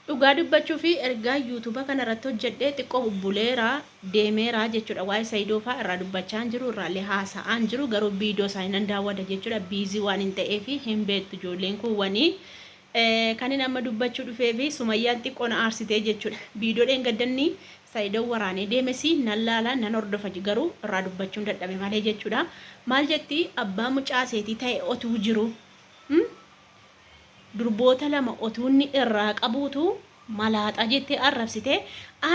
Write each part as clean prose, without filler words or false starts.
Dhugaa dubbachuu fi ergaa yuutuuba kana irratti hojjedhee xiqqoo bubbuleeraa deemeeraa jechuudha. Waa'ee Saayidoo fa'aa irraa dubbachaa jiru, irraallee haasa'aan jiru, garuu viidiyoo isaanii nan daawwata jechuudha. Biizii waan hin ta'eef hin beektu ijoolleen kuuwwanii. Kan inni amma dubbachuu dhufee fi Sumayyaan xiqqoo na aarsitee jechuudha. Viidiyoodhaan gaddanni Saayidoo waraanee deemes nan laala nan hordofa garuu irraa dubbachuun dadhabe malee jechuudha. Maal jetti abbaa mucaa seetii ta'e otuu jiru. Durboota lama otuunni irraa qabuutu malaaxa jettee arrabsite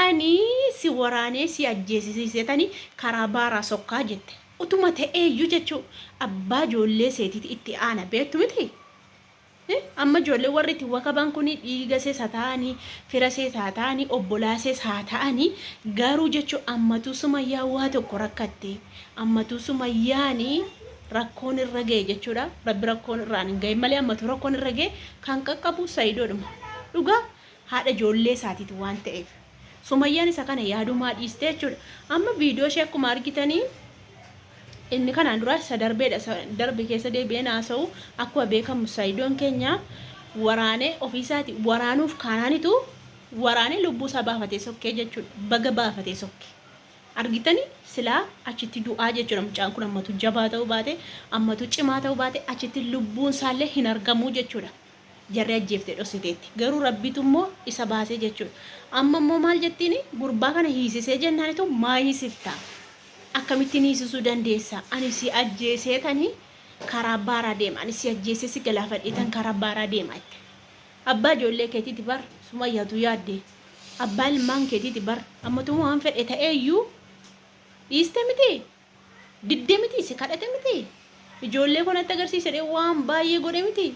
ani si waraanee si ajjeesisiisetanii karaa baaraa sokkaa jette utuma ta'eeyyuu jechuu abbaa ijoollee seetiiti itti aana beektu miti. Amma ijoollee warri itti wakaban kun dhiiga seesaa ta'anii fira seesaa ta'anii obbolaa seesaa ta'anii garuu jechuu ammatuu Sumayyaa waa tokko rakkatte ammatuu Sumayyaanii rakkoon irra ga'e jechuudha. Rabbi rakkoon irraan hin ga'e malee ammatu rakkoon irra ga'e kan qaqqabu Saayidoodhuma. Dhugaa haadha ijoollee isaatiiti waan ta'eef. Sumayyaan isa kana yaadumaa dhiiste jechuudha. Amma viidiyoo ishee akkuma argitanii inni kanaan dura isa darbe keessa deebi'ee haasa'u akkuma beekamu Saayidoon keenya waraanee ofiisaati waraanuuf kaanaanitu waraanee lubbuu isaa baafatee sokkee jechuudha. Baga baafatee sokkee. Argitanii silaa achitti du'aa jechuudha. Mucaan kun ammatu jabaa ta'uu baate ammatu cimaa ta'uu baate achitti lubbuun isaallee hin argamu jechuudha. Jarri ajjeeftee dhossiteetti garuu rabbitu immoo isa baasee jechuudha. Amma immoo maal jettiin gurbaa kana hiisisee jennaanitu maa hiisifta akkamittiin hiisisuu dandeessa ani si ajjeeseetanii karaa baaraa deema ani si ajjeesee si galaafadheetan karaa baaraa deema itti abbaa ijoollee keetiiti bar Sumayyaatu yaadde abbaa ilmaan keetiiti bar ammatu waan fedhe ta'eeyyuu dhiiste miti diddee miti si kadhate miti ijoollee kanatti agarsiise waan baay'ee godhe miti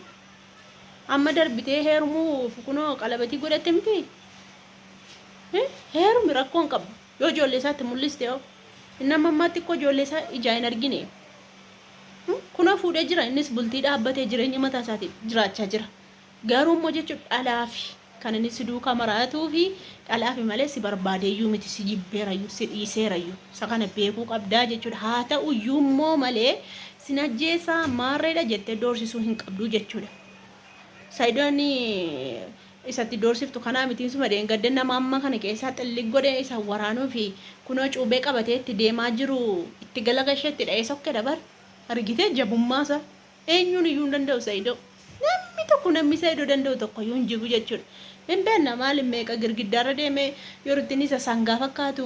amma darbitee heerumuuf kunoo qalabatii godhatte miti heerumi rakkoon qabu yoo ijoollee isaatti mul'iste yoo inni amma ammaatti koo ijoollee isaa ijaa hin argine kunoo fuudhee jira innis bultii dhaabbatee jireenya mataa isaatiif jiraachaa jira garuu immoo jechuudha dhalaafi kan inni si duukaa maraatuu fi dhalaafi malee si barbaadeeyyuu miti si jibbeerayyuu si dhiiseerayyuu isa kana beekuu qabdaa jechuudha. Haa ta'uyyuu immoo malee sin ajjeesaa maarreedha jettee doorsisuu hin qabduu jechuudha. Saayidoon isatti doorsiftu kanaa mitiin suma deengadde nama amma kana keessaa xilli godhee isa waraanuu fi kunoo cuubee qabatee itti deemaa jiru itti galagasheetti dha'ee sokkee dabar argitee jabummaasa eenyuun iyyuu hin danda'u Saayidoo. Namni tokko namni Saayidoo danda'u tokko iyyuu hin jiru jechuudha. Hin beekna maal meeqa girgiddaarra deemee yeroo ittiin isa sangaa fakkaatu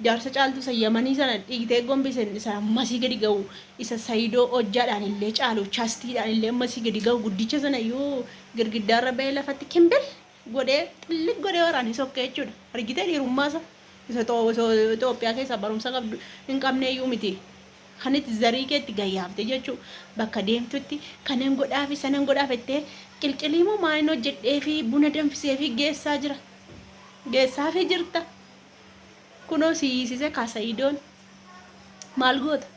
jaarsa caaltu sayyamanii sana dhiigtee gombisen isa masii gadi ga'u isa Saayidoo hojjaadhaan illee caalu chaastiidhaan illee masii gadi ga'u guddicha sana iyyuu girgiddaarra ba'ee lafatti kimbel godhee xilli godhee waraanii sokkee jechuudha. Argitee dhiirummaasa isa Itoophiyaa keessaa barumsa qabdu hin qabne iyyuu miti. Kan itti zarii keetti gayyaafte jechuudha. Bakka deemtutti kanneen godhaa fi sanan godhaaf jettee qilqiliimoo maaliin hojjedhee fi buna danfisee fi geessaa jira. Geessaa fi jirta. Kunoo siisise Saayidoon maal goota?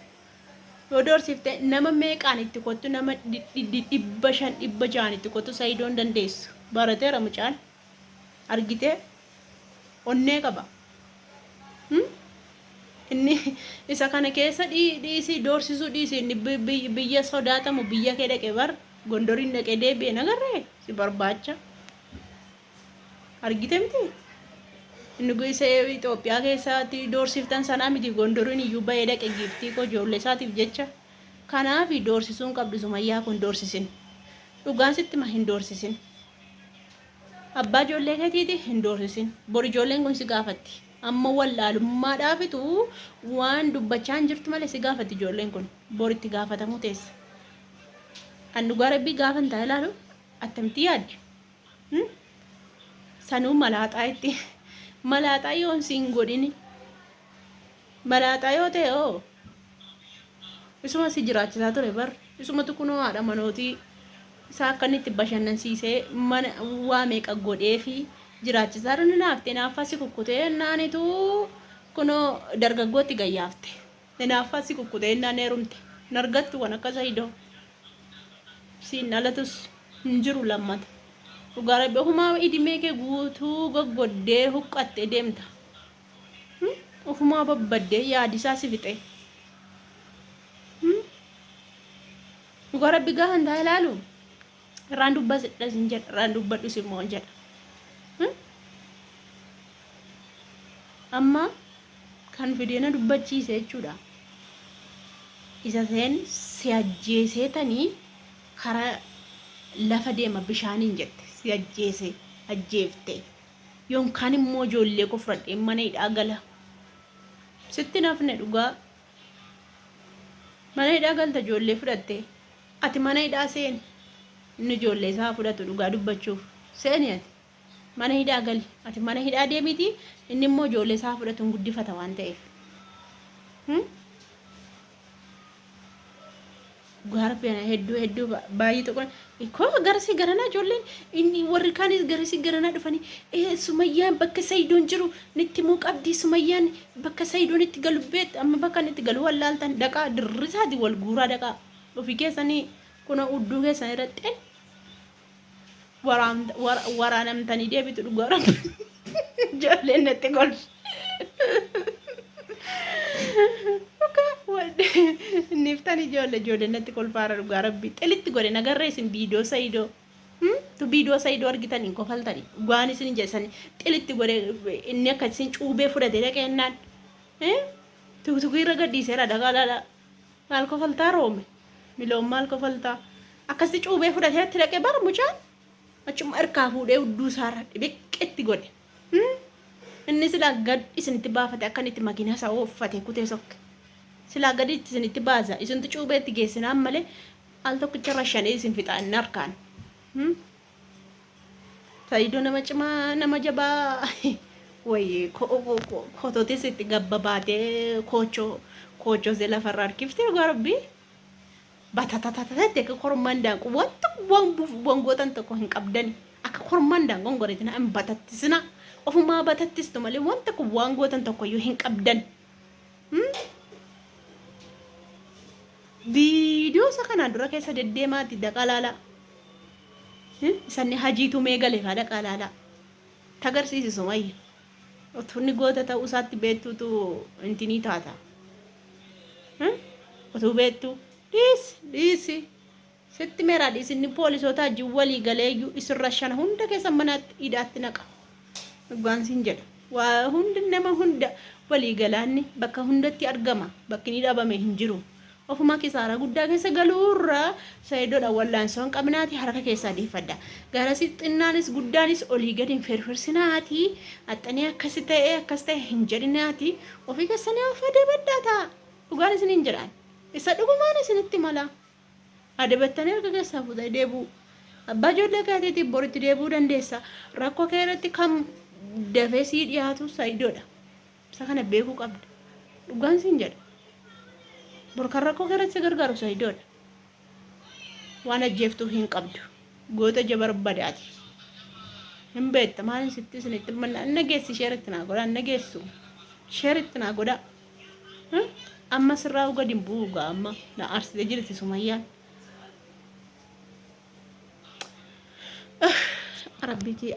Yoo doorsifte nama meeqaan itti kottu nama 500 itti kottu Saayidoon dandeessu. Barateera mucaan. Argitee onnee qaba. Inni isa kana keessa dhiisii doorsisuu dhiisii inni biyya sodaatamu biyya kee dhaqee bar gondoriin dhaqee deebi'ee nagarree si barbaacha. Argite miti inni gosa Itoophiyaa keessatti doorsiftan sanaa miti gondoriin iyyuu ba'ee dhaqee giiftii koo ijoollee isaatiif jecha kanaaf doorsisuun qabdu Sumayyaa kun doorsisin dhugaan sitti ma hin doorsisin abbaa ijoollee keetiiti hin doorsisin bor ijoolleen kun si gaafatti. Amma wallaalummaadhaafitu waan dubbachaa hin jirtu malee si gaafatti ijoolleen kun boritti gaafatamuu teessa. An dhugaa rabbii gaafan ta'a ilaalu attamitti yaaddi? Sanuu malaaxaa itti malaaxaa yoo siin godhini malaaxaa yoo ta'e oo isuma si jiraachisaa ture bar isumatu kunoo haadha manootii isaa akka inni itti bashannansiisee mana waa meeqa godhee fi jiraachisaa irra naaftee naaffasi kukkutee naanitu kunoo dargaggootti gayyaafte naaffasi kukkutee naan heerumte nargattu waan akka Saayidoo siin dhalatus hin jiru lammata dhugaa rabbi ofumaa idimee kee guutuu goggoddee huqqattee deemta ofumaa babbaddee yaadisaa si fixe dhugaa rabbi gaafa hin taa'e ilaalu irraan dubbadhu sin jedha irraan dubbadhu simmoo jedha amma kan fideena dubbachiise jechuudha. Isa seen si ajjeeseetanii karaa lafa deema bishaaniin jette si ajjeese ajjeefte yookaan immoo ijoollee koo fudhadhee mana hidhaa gala sitti nafne dhugaa mana hidhaa galta ijoollee fudhatte ati mana hidhaa seen inni ijoollee isaa fudhatu dhugaa dubbachuuf seeni ati mana hidhaa gali ati mana hidhaa deemiti inni immoo ijoollee isaa fudhatuun guddifata waan ta'eef Garbena hedduu baay'ee tokko ko garsi garana ijoolleen inni warri kaanis garsi garana dhufanii Sumayyaan bakka Sayidoon jiru nitti muu qabdi Sumayyaan bakka Sayidoon itti galu beet amma bakka nitti galu wallaaltan dhaqaa dirrisaati wal guuraa dhaqaa ofii keessanii kuna udduu keessan irratti waraanamtanii deebitu dhugaara ijoolleen natti golfi Niftani ijoollee natti kolfaara dhugaa rabbi xilitti godhe nagarree isin viidiyoo Sayidoo tu viidiyoo Sayidoo argitanii kofaltanii waan isin jeessanii xilitti godhe inni akka isin cuubee fudhatee dhaqeennaan tukutuku irra gadhiiseera dhagaadhaadha maal kofaltaa roome miloon maal kofaltaa akkasi cuubee fudhatee itti dhaqee bara mucaan achuma harkaa fuudhee udduu isaarra dhibeqqetti godhe inni silaa gad isinitti baafate akkanitti makiinaa isaa uffate kutee sokke silaa gadi isinitti baasa isintu cuubeetti geessinaan malee al tokkicha rashanee isin fixaan harkaan Sayidoo nama cimaa nama jabaa wayii kotootis itti gabbabaatee koochoo see lafarra harkifte dhugaa rabbii batatatatatti akka kormaan daanqu wangootan tokko hin qabdani akka kormaan daanqoon goreetina hin batattisina ofumaa batattistu malee wanta kun wangootan tokko iyyuu hin qabdan viidiyoo isa kanaan dura keessa deddeemaatti dhaqalaala isanni hajiitu meegalee faa dhaqalaala tagarsiisi Sumayya otunni goota ta'uu isaatti beektuutu intinii taata otuu beektu dhiisi sitti meeraa dhiisinni poolisoota ajjiin walii galeeyyuu isirra shan hunda keessa manaatti hidhaatti naqa dhugaansiin jedha waa hundi nama hunda walii galaanni bakka hundatti argama bakki ni dhabame hin jiru ofuma kisaara guddaa keessa galuurra Sayidoodha wallaansoon qabnaati harka keessaa deeffadda garasi xinnaanis guddaanis olii gadi hin firfirsinaati axxanii akkas ta'e hin jedhinaati ofii keessanii afadee baddaata dhugaan isin hin jedhaan isa dhugumaan isinitti mala adebattanii harka keessaa fuudhee deebuu abbaa ijoollee keetiitiif boritti deebuu dandeessa rakkoo kee irratti kam dafee sii dhiyaatu Sayidoodha isa kana beekuu qabda dhugaan isin jedha borkan rakkoo kee irratti gargaaru Sayidoodha waan ajjeeftuuf hin qabdu goota jabarbadaati hin beekta maalin sitti isinitti manna nageessi sheeritti naa godha nageessu sheeritti naa godha amma sirraa gadi hin bu'u amma na arsite jirti Sumayyaan rabbiitii